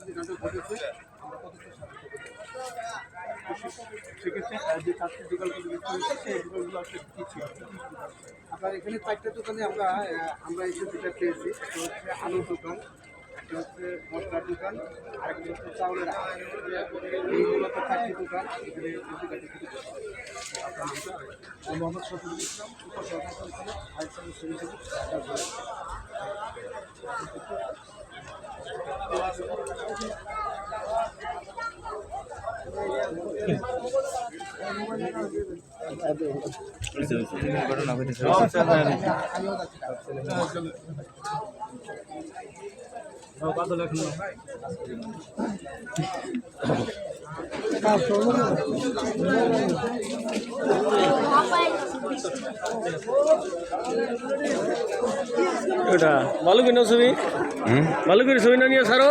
যেখানটা ঘটেছে সেক্ষেত্রে যে চারটি দোকানগুলো বিক্রি হয়েছে সেই দোকানগুলো আসলে কী ছিল? আপনার এখানে চারটে দোকানে আমরা এসে যেটা পেয়েছি একটা হচ্ছে আলুর দোকান, একটা হচ্ছে মশলার দোকান, আরেকটা হচ্ছে চাউলের আড়ত। এই মূলত চারটি দোকান এখানে আপনার মোহাম্মদ শফিকুল ইসলাম উপসহকারী ফায়ার সার্ভিস ঘটনা ঘটেছে এটা ভালো কিনা ছবি, ভালো করে ছবি না নিয়ে ছাড়ো।